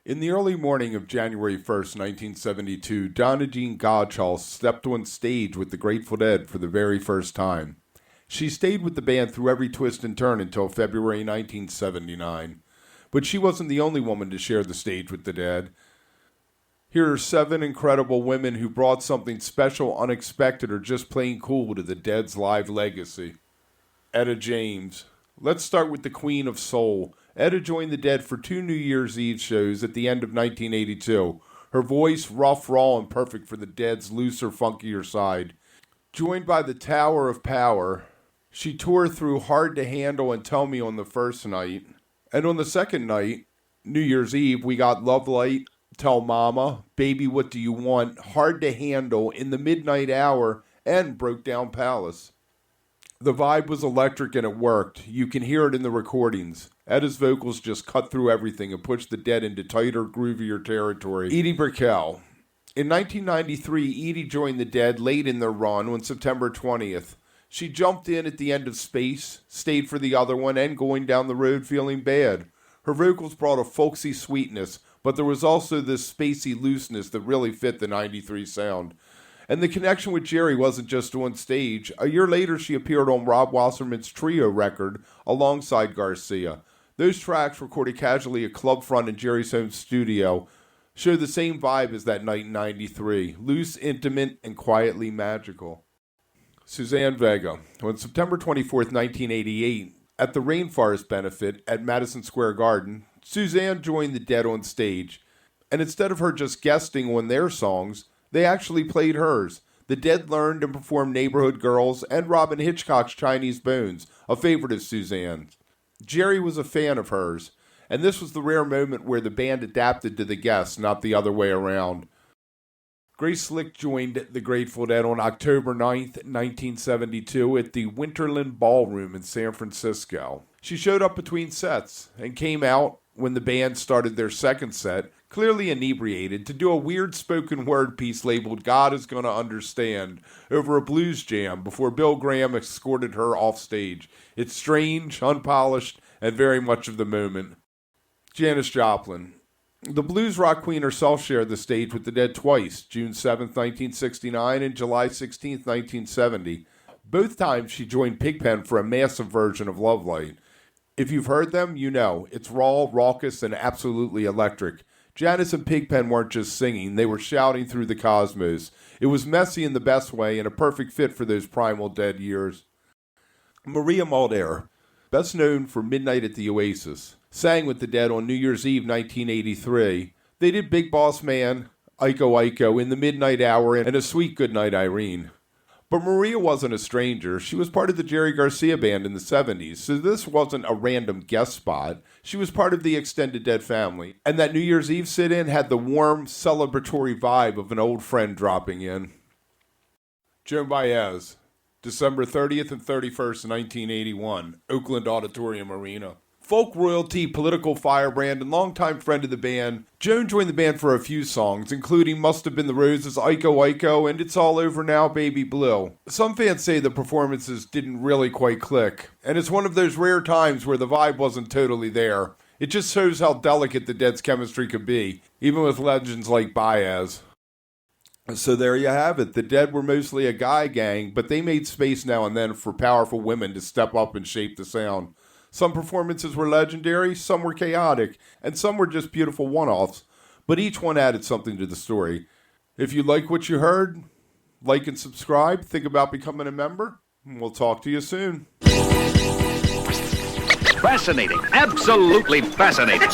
In the early morning of January 1st, 1972, Donna Jean Godchaux stepped on stage with the Grateful Dead for the very first time. She stayed with the band through every twist and turn until February 1979. But she wasn't the only woman to share the stage with the Dead. Here are 7 incredible women who brought something special, unexpected, or just plain cool to the Dead's live legacy. Etta James. Let's start with the Queen of Soul. Etta joined the Dead for 2 New Year's Eve shows at the end of 1982. Her voice, rough, raw, and perfect for the Dead's looser, funkier side. Joined by the Tower of Power, she tore through Hard to Handle and Tell Me on the first night. And on the second night, New Year's Eve, we got Love Light, Tell Mama, Baby What Do You Want, Hard to Handle, In the Midnight Hour, and Broke Down Palace. The vibe was electric and it worked. You can hear it in the recordings. Etta's vocals just cut through everything and pushed the Dead into tighter, groovier territory. Edie Brickell. In 1993, Edie joined the Dead late in their run on September 20th. She jumped in at the end of Space, stayed for the other one, and Going Down the Road Feeling Bad. Her vocals brought a folksy sweetness, but there was also this spacey looseness that really fit the 93 sound. And the connection with Jerry wasn't just on stage. A year later, she appeared on Rob Wasserman's Trio record alongside Garcia. Those tracks, recorded casually at Club Front in Jerry's home studio, show the same vibe as that night in 93. Loose, intimate, and quietly magical. Suzanne Vega. On September 24th, 1988, at the Rainforest benefit at Madison Square Garden, Suzanne joined the Dead on stage. And instead of her just guesting on their songs, they actually played hers. The Dead learned and performed Neighborhood Girls and Robin Hitchcock's Chinese Bones, a favorite of Suzanne's. Jerry was a fan of hers, and this was the rare moment where the band adapted to the guests, not the other way around. Grace Slick joined the Grateful Dead on October 9th, 1972 at the Winterland Ballroom in San Francisco. She showed up between sets and came out when the band started their second set, clearly inebriated, to do a weird spoken word piece labeled God Is Gonna Understand over a blues jam before Bill Graham escorted her off stage. It's strange, unpolished, and very much of the moment. Janis Joplin. The blues rock queen herself shared the stage with the Dead twice, June 7th, 1969 and July 16th, 1970. Both times she joined Pigpen for a massive version of Love Light. If you've heard them, you know, it's raw, raucous, and absolutely electric. Janice and Pigpen weren't just singing, they were shouting through the cosmos. It was messy in the best way and a perfect fit for those primal Dead years. Maria Muldaur, best known for Midnight at the Oasis, sang with the Dead on New Year's Eve 1983. They did Big Boss Man, Iko Iko, In the Midnight Hour, and A Sweet Goodnight Irene. But Maria wasn't a stranger. She was part of the Jerry Garcia band in the 70s, so this wasn't a random guest spot. She was part of the extended Dead family, and that New Year's Eve sit-in had the warm, celebratory vibe of an old friend dropping in. Joan Baez, December 30th and 31st, 1981, Oakland Auditorium Arena. Folk royalty, political firebrand, and longtime friend of the band, Joan joined the band for a few songs, including Must Have Been the Roses' Iko Iko and It's All Over Now, Baby Blue. Some fans say the performances didn't really quite click, and it's one of those rare times where the vibe wasn't totally there. It just shows how delicate the Dead's chemistry could be, even with legends like Baez. So there you have it. The Dead were mostly a guy gang, but they made space now and then for powerful women to step up and shape the sound. Some performances were legendary, some were chaotic, and some were just beautiful one-offs, but each one added something to the story. If you like what you heard, like and subscribe, think about becoming a member, and we'll talk to you soon. Fascinating, absolutely fascinating.